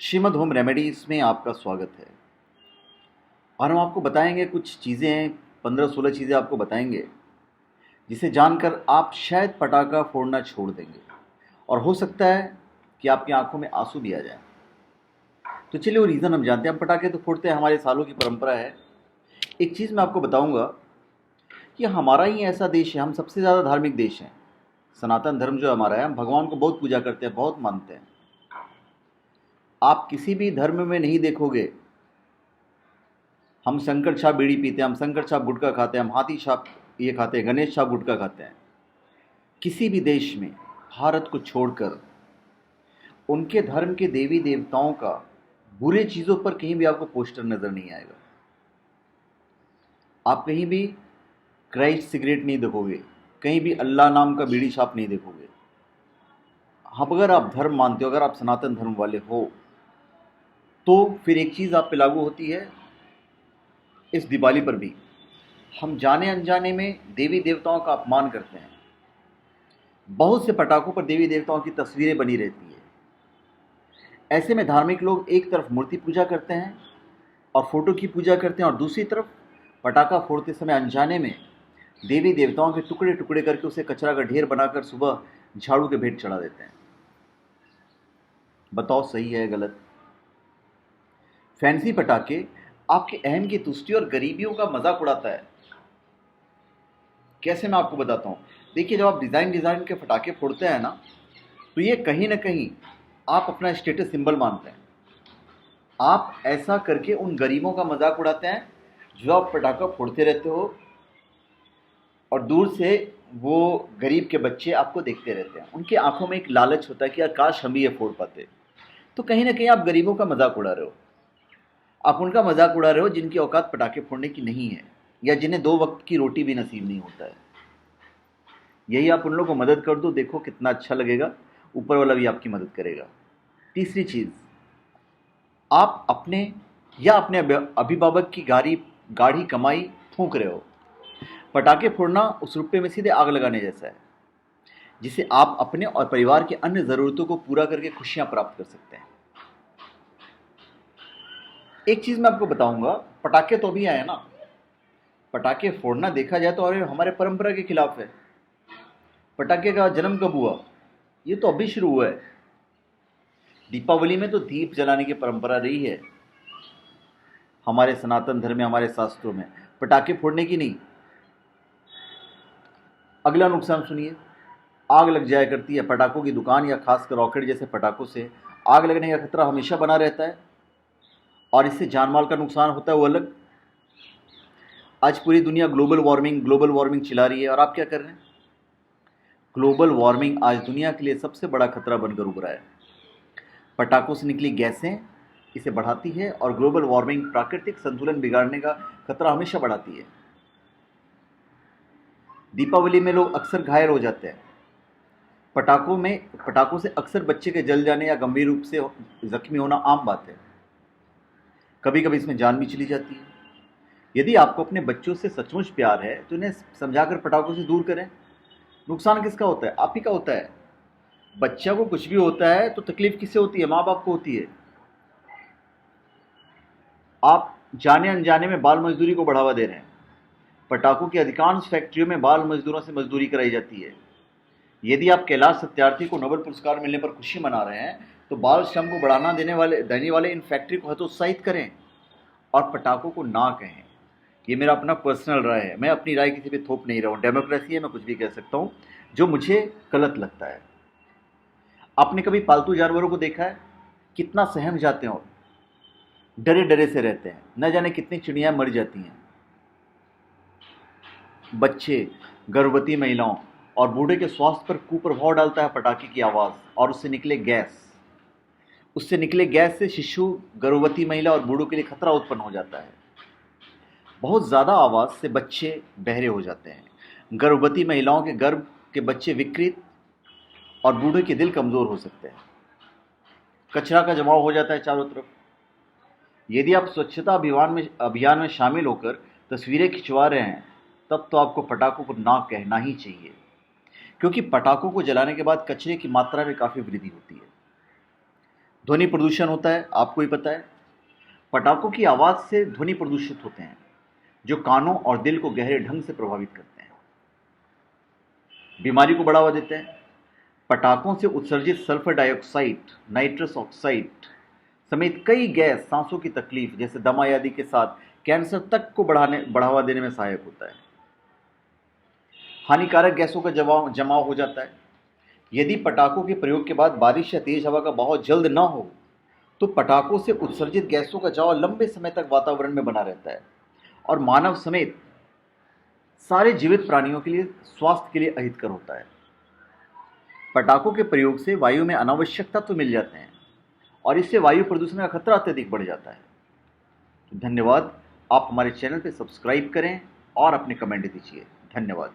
Shrimad home remedies में आपका स्वागत है। और हम आपको बताएंगे कुछ चीज़ें, 15-16 चीज़ें आपको बताएंगे जिसे जानकर आप शायद पटाखा फोड़ना छोड़ देंगे और हो सकता है कि आपकी आंखों में आंसू भी आ जाए। तो चलिए वो रीज़न हम जानते हैं। हम पटाखे तो फोड़ते हैं, हमारे सालों की परंपरा है। एक चीज़ मैं आपको बताऊंगा कि हमारा ही ऐसा देश है, हम सबसे ज़्यादा धार्मिक देश हैं। सनातन धर्म जो हमारा है, हम भगवान को बहुत पूजा करते हैं, बहुत मानते हैं। आप किसी भी धर्म में नहीं देखोगे हम शंकर छाप बीड़ी पीते हैं, हम शंकर छाप गुटखा खाते हैं, हम हाथी छाप ये खाते हैं, गणेश छाप गुटखा खाते हैं। किसी भी देश में भारत को छोड़कर उनके धर्म के देवी देवताओं का बुरे चीज़ों पर कहीं भी आपको पोस्टर नज़र नहीं आएगा। आप कहीं भी क्राइस्ट सिगरेट नहीं देखोगे, कहीं भी अल्लाह नाम का बीड़ी छाप नहीं देखोगे। अब अगर आप धर्म मानते हो, अगर आप सनातन धर्म वाले हो, तो फिर एक चीज़ आप पे लागू होती है। इस दिवाली पर भी हम जाने अनजाने में देवी देवताओं का अपमान करते हैं। बहुत से पटाखों पर देवी देवताओं की तस्वीरें बनी रहती है। ऐसे में धार्मिक लोग एक तरफ मूर्ति पूजा करते हैं और फोटो की पूजा करते हैं, और दूसरी तरफ पटाखा फोड़ते समय अनजाने में देवी देवताओं के टुकड़े टुकड़े करके उसे कचरा का ढेर बनाकर सुबह झाड़ू के भेंट चढ़ा देते हैं। बताओ सही है गलत? फैंसी पटाखे आपके अहम की तुष्टि और गरीबियों का मजाक उड़ाता है। कैसे, मैं आपको बताता हूँ। देखिए, जब आप डिज़ाइन के पटाखे फोड़ते हैं ना, तो ये कहीं ना कहीं आप अपना स्टेटस सिंबल मानते हैं। आप ऐसा करके उन गरीबों का मजाक उड़ाते हैं जो आप पटाखा फोड़ते रहते हो, और दूर से वो गरीब के बच्चे आपको देखते रहते हैं। उनकी आंखों में एक लालच होता है कि यार काश हम भी ये फोड़ पाते। तो कहीं ना कहीं आप गरीबों का मजाक उड़ा रहे हो। आप उनका मजाक उड़ा रहे हो जिनकी औकात पटाखे फोड़ने की नहीं है, या जिन्हें 2 वक्त की रोटी भी नसीब नहीं होता है। यही आप उन लोगों को मदद कर दो, देखो कितना अच्छा लगेगा, ऊपर वाला भी आपकी मदद करेगा। तीसरी चीज़, आप अपने या अपने अभिभावक की गाढ़ी कमाई फूंक रहे हो। पटाखे फोड़ना उस रुपये में सीधे आग लगाने जैसा है, जिसे आप अपने और परिवार की अन्य ज़रूरतों को पूरा करके खुशियां प्राप्त कर सकते हैं। एक चीज़ मैं आपको बताऊंगा, पटाखे तो अभी आए ना। पटाखे फोड़ना देखा जाए तो हमारे परंपरा के खिलाफ है। पटाखे का जन्म कब हुआ? ये तो अभी शुरू हुआ है। दीपावली में तो दीप जलाने की परंपरा रही है हमारे सनातन धर्म में, हमारे शास्त्रों में, पटाखे फोड़ने की नहीं। अगला नुकसान सुनिए, आग लग जाया करती है। पटाखों की दुकान या खासकर रॉकेट जैसे पटाखों से आग लगने का खतरा हमेशा बना रहता है, और इससे जान माल का नुकसान होता है वो अलग। आज पूरी दुनिया ग्लोबल वार्मिंग चिल्ला रही है, और आप क्या कर रहे हैं? ग्लोबल वार्मिंग आज दुनिया के लिए सबसे बड़ा खतरा बनकर उभरा है। पटाखों से निकली गैसें इसे बढ़ाती है, और ग्लोबल वार्मिंग प्राकृतिक संतुलन बिगाड़ने का खतरा हमेशा बढ़ाती है। दीपावली में लोग अक्सर घायल हो जाते हैं। पटाखों से अक्सर बच्चे के जल जाने या गंभीर रूप से जख्मी होना आम बात है। कभी कभी इसमें जान भी चली जाती है। यदि आपको अपने बच्चों से सचमुच प्यार है तो इन्हें समझाकर पटाखों से दूर करें। नुकसान किसका होता है? आप ही का होता है। बच्चा को कुछ भी होता है तो तकलीफ किससे होती है? माँ बाप को होती है। आप जाने अनजाने में बाल मजदूरी को बढ़ावा दे रहे हैं। पटाखों की अधिकांश फैक्ट्रियों में बाल मजदूरों से मजदूरी कराई जाती है। यदि आप कैलाश सत्यार्थी को नोबेल पुरस्कार मिलने पर खुशी मना रहे हैं, तो बाल श्रम को बढ़ाना देने वाले इन फैक्ट्री को हतोत्साहित करें और पटाखों को ना कहें। ये मेरा अपना पर्सनल राय है, मैं अपनी राय किसी पे थोप नहीं रहा हूँ। डेमोक्रेसी है, मैं कुछ भी कह सकता हूँ जो मुझे गलत लगता है। आपने कभी पालतू जानवरों को देखा है? कितना सहम जाते हैं और डरे डरे से रहते हैं। न जाने कितनी चिड़ियाँ मर जाती हैं। बच्चे, गर्भवती महिलाओं और बूढ़े के स्वास्थ्य पर कुप्रभाव डालता है पटाखे की आवाज़ और उससे निकले गैस से शिशु, गर्भवती महिला और बूढ़ों के लिए खतरा उत्पन्न हो जाता है। बहुत ज़्यादा आवाज़ से बच्चे बहरे हो जाते हैं। गर्भवती महिलाओं के गर्भ के बच्चे विकृत और बूढ़े के दिल कमज़ोर हो सकते हैं। कचरा का जमाव हो जाता है चारों तरफ। यदि आप स्वच्छता अभियान में शामिल होकर तस्वीरें खिंचवा रहे हैं, तब तो आपको पटाखों को ना कहना ही चाहिए, क्योंकि पटाखों को जलाने के बाद कचरे की मात्रा में काफ़ी वृद्धि होती है। ध्वनि प्रदूषण होता है, आपको ही पता है। पटाखों की आवाज़ से ध्वनि प्रदूषित होते हैं, जो कानों और दिल को गहरे ढंग से प्रभावित करते हैं, बीमारी को बढ़ावा देते हैं। पटाखों से उत्सर्जित सल्फर डाइऑक्साइड, नाइट्रस ऑक्साइड समेत कई गैस सांसों की तकलीफ जैसे दमा आदि के साथ कैंसर तक को बढ़ावा देने में सहायक होता है। हानिकारक गैसों का जमाव हो जाता है। यदि पटाखों के प्रयोग के बाद बारिश या तेज हवा का बहाव जल्द न हो तो पटाखों से उत्सर्जित गैसों का जमाव लंबे समय तक वातावरण में बना रहता है और मानव समेत सारे जीवित प्राणियों के लिए स्वास्थ्य के लिए अहितकर होता है। पटाखों के प्रयोग से वायु में अनावश्यक तत्व मिल जाते हैं और इससे वायु प्रदूषण का खतरा अत्यधिक बढ़ जाता है। तो धन्यवाद। आप हमारे चैनल पर सब्सक्राइब करें और अपने कमेंट दीजिए। धन्यवाद।